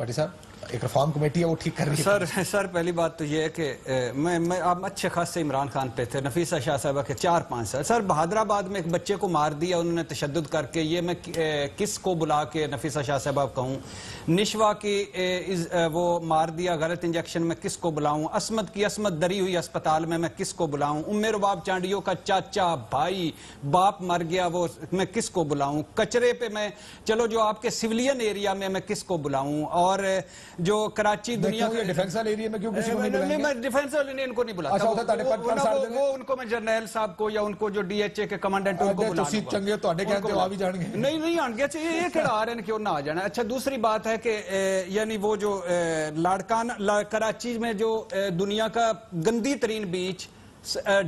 Party साहब एक reform committee है वो ठीक कर रही है। सर पहली बात तो ये है कि मैं आप अच्छे खासे इमरान खान पे थे, नफीसा शाह साहबा के 4-5 साल। सर बहादराबाद में एक बच्चे को मार दिया उन्होंने तशद्दुद करके, ये मैं किस को बुला के नफीसा शाह साहबा कहूँ? निशवा की वो मार दिया गलत इंजेक्शन में किस को बुलाऊँ? असमत की असमत दरी हुई अस्पताल में मैं किस को बुलाऊँ? उम्मे रुबाब चांडियों का चाचा भाई बाप मर गया वो मैं किस को बुलाऊँ? कचरे पे मैं चलो जो आपके सिविलियन एरिया में मैं किस को बुलाऊँ? और जो कराची दुनिया के डिफेंस वाले एरिया में क्यों किसी को नहीं बुलाएंगे? मैं डिफेंस वाले ने इनको नहीं बुलाता, वो उनको मैं जर्नैल साहब को या उनको जो डीएचए के कमांडेंट उनको बुलाऊंगा। चंगे तो आने कहते हो आ भी जाएंगे? नहीं आने चाहिए, ये केड़ा आ रहे हैं क्यों ना आ जाना। अच्छा दूसरी बात है कि यानी वो जो लाड़काना कराची में जो दुनिया का गंदी तरीन बीच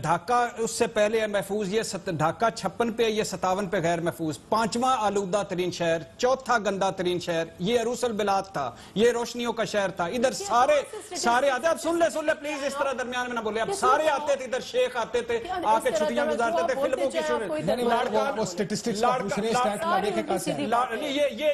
ढाका उससे पहले है महफूज, ये ढाका 56 पे, ये 57 पे गैर महफूज, 5वां आलूदा तरीन शहर, 4था गंदा तरीन शहर, ये अरूसल बिलाद था, ये रोशनियों का शहर था। इधर सारे आते, अब सुन ले प्लीज, इस तरह दरमियान में ना बोले। अब सारे आते थे इधर, शेख आते थे आके छुट्टियां गुजारते थे, फिल्मों की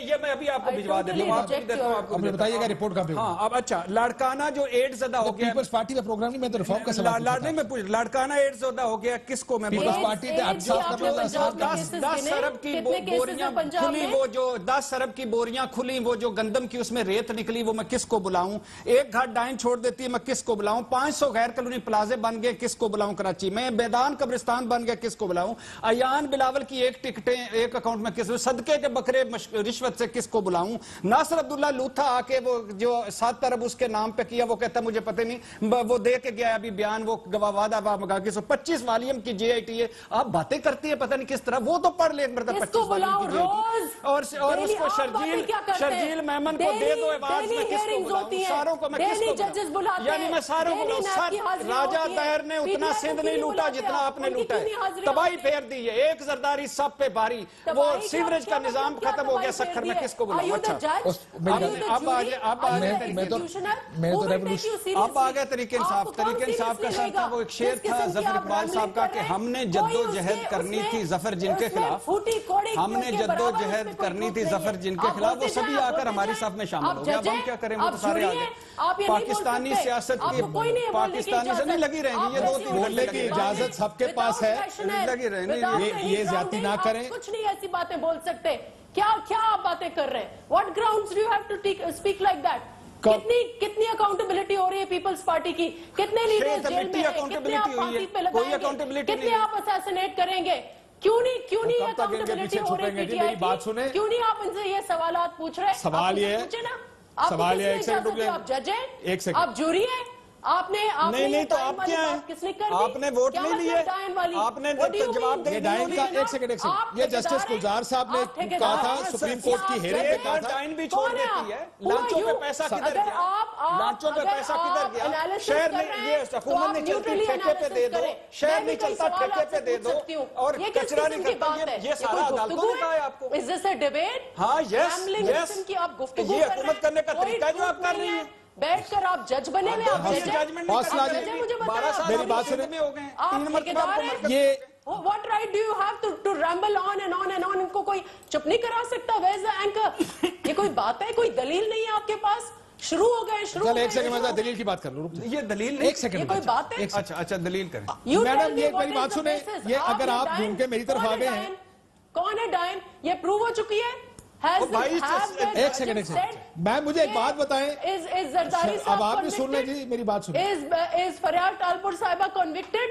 ये मैं अभी आपको भिजवा देता हूँ, बताइएगा रिपोर्ट का। हाँ अब अच्छा लाड़काना जो एड्स ज्यादा हो गया, पीपल्स पार्टी का प्रोग्राम नहीं, मैं तो रिफॉर्म का सवाल लड़काना एड्स होता हो गया किसको मैं बोलूं? पार्टी 10 अरब की बोरियां खुली, वो जो 10 अरब की बोरियां खुली, वो जो गंदम की उसमें रेत निकली, वो मैं किसको बुलाऊं? एक घाट डाइन छोड़ देती है, मैं किसको बुलाऊं? 500 गैर कॉलोनी प्लाजे बन गए, किसको बुलाऊं? कराची में बेदान कब्रिस्तान बन गया, किसको बुलाऊं? अयान बिलावल की एक टिकटें एक अकाउंट में किस, सदके के बकरे रिश्वत से किसको बुलाऊं? नासिर अब्दुल्ला लूथा आके वो जो 7 अरब उसके नाम पे किया, वो कहता मुझे पता नहीं, वो दे के गया अभी बयान, वो गवावादा 25 वॉल्यूम की जेआईटी है, आप बातें करती है पता नहीं किस तरह, वो तो पढ़ ले 25 वॉल्यूम की जेआईटी, और उसको शर्जील मेमन को दे दो आवाज में किसको बुलाऊं? सारों को मैं किसको बुलाऊं? यानी मैं सारों को राजा ताहिर ने उतना सिंध नहीं लूटा जितना आपने लूटा है, तबाही फेर दी है, एक जरदारी सब पे भारी, वो सीवरेज का निजाम खत्म हो गया सखर में, किसको बुलाऊं? अच्छा अब आ गया तरीके इंसाफ का सर था, वो एक शेर था जफर इकबाल साहब का कि हमने जद्दोजहद करनी थी जफर जिनके खिलाफ, हमने जद्दोजहद करनी थी जफर जिनके खिलाफ, वो सभी आकर हमारी साफ में शामिल हो गए। अब हम क्या करें, वो तो सारे आ गए। पाकिस्तानी सियासत की पाकिस्तानी से नहीं लगी रहेंगी, ये 2-3 बोलने की इजाजत सबके पास है, लगी रहेंगी, ये ज्यादती ना करें। कुछ नहीं ऐसी बातें बोल सकते, क्या आप बातें कर रहे हैं? What grounds do you have to speak like that? कितनी अकाउंटेबिलिटी हो रही है पीपल्स पार्टी की? कितने लीडर्स जेल में हैं? कितने आप फांसी पे लगाएंगे? कितने आप असैसिनेट करेंगे? क्यों नहीं अकाउंटेबिलिटी हो रही है? मेरी बात सुने, क्यों नहीं आप इनसे ये सवालात पूछ रहे हैं? सवाल ये पूछे ना, आप जज हैं, एक सेकंड, आप जूरी हैं, आपने नहीं तो आप क्या है? किसने कर दी? आपने वोट नहीं लिए, आपने जवाब दे दिया। एक सेकंड, ये जस्टिस गुलजार साहब ने कहा था सुप्रीम कोर्ट की हेयरिंग में कहा था, डाइन भी छोड़ देती है, लांचों पे पैसा किधर गया? लांचों पे पैसा किधर गया? शहर में ये हुकूमत नहीं चलती, ठेके पे दे दो, शहर नहीं चलता, ठेके पे दे दो, और कचरा नहीं करता, ये सारा अदालतों ने कहा है आपको। Is this a debate? हाँ यस, की आप गुफ्तगू, ये हुकूमत करने का तरीका जो आप कर रही है, बैठकर आप जज बने हुए, आप मेरी बात सुने, ये What right do you have to ramble on and on and on? इनको कोई चुप नहीं करा सकता? Where's the anchor? ये कोई बात है, कोई दलील नहीं है आपके पास? शुरू हो गए। एक सेकंड में दलील की बात कर लो, ये दलील एक सेकंड, ये कोई बात है? अच्छा दलील करें मैडम, ये मेरी बात सुने, ये अगर आप घूम के मेरी तरफ आ गए हैं, कौन है डाइन? ये प्रूव हो चुकी है। एक सेकंड, मैम मुझे एक बात बताएं, अब आप भी सुन लें जी, मेरी बात सुन। इज फरियाद टालपुर साहिबा कन्विक्टेड?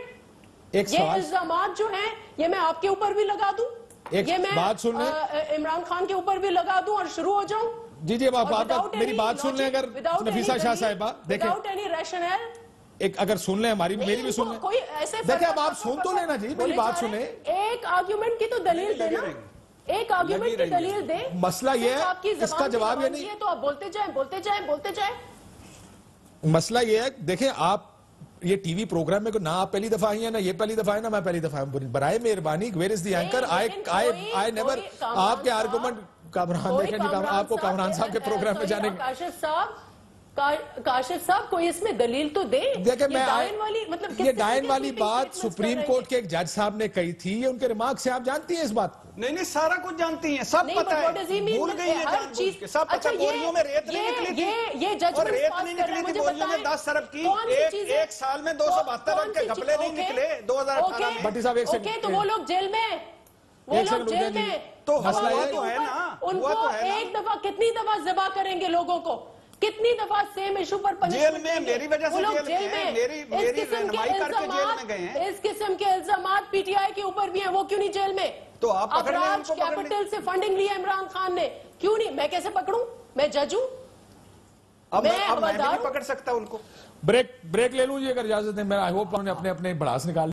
एक सवाल, ये इल्जामात जो हैं, ये मैं आपके ऊपर भी लगा दूं, ये मैं बात सुन लें, इमरान खान के ऊपर भी लगा दूं और शुरू हो जाऊं? जी आप मेरी बात सुन लें, अगर नफीसा शाह साहिबा देखें, एक अगर सुन लें, हमारी मेरी भी सुन लें, कोई ऐसे देखिए अब आप सुन तो लेना जी, मेरी बात सुने, एक आर्ग्यूमेंट की तो दलील देना, एक आर्ग्यूमेंट की दलील दे। मसला ये है, इसका जवाब ये नहीं है तो आप बोलते जाए। मसला ये है, देखें आप ये टीवी प्रोग्राम में ना आप पहली दफा आई है, ना ये पहली दफा है, ना मैं पहली दफा हूं, बराए मेहरबानी where is the anchor? I never, आपके आर्गुमेंट कामरान देखें जी, आपको कामरान साहब के प्रोग्राम में जाने, काशिफ साहब कोई इसमें दलील तो दे। देखिए ये डायन वाली बात सुप्रीम कोर्ट के एक जज साहब ने कही थी, ये उनके रिमार्क से आप जानती हैं इस बात को? नहीं सारा कुछ जानती हैं, सब पता है, भूल गई है, सब पता, बोरियों में रेत नहीं निकली थी, जजमेंट रेत नहीं निकली थी बोरियों में 10 अरब की, एक साल में 272 अरब के घपले नहीं निकले 2018 में। भट्टी साहब एक सेकंड, ओके, तो वो लोग जेल में, वो लोग जेल में, तो मसला हुआ ये तो है ना, उनको एक दफा कितनी दफा ज़बा करेंगे लोगों को, कितनी दफा सेम इशू पर जेल में, मेरी वजह से जेल में, मेरी रहनुमाई करके जेल में गए हैं। इस किस्म के इल्जामात पीटीआई के ऊपर भी हैं, वो क्यों नहीं जेल में? तो आप पकड़ लें अबराज कैपिटल से फंडिंग ली है इमरान खान ने, क्यों नहीं? मैं कैसे पकड़ूं? मैं जज हूं, अब मैं भी नहीं पकड़ सकता उनको। ब्रेक ले लूं जी अगर इजाजत है। मैं आई होप अपने अपने भड़ास निकाल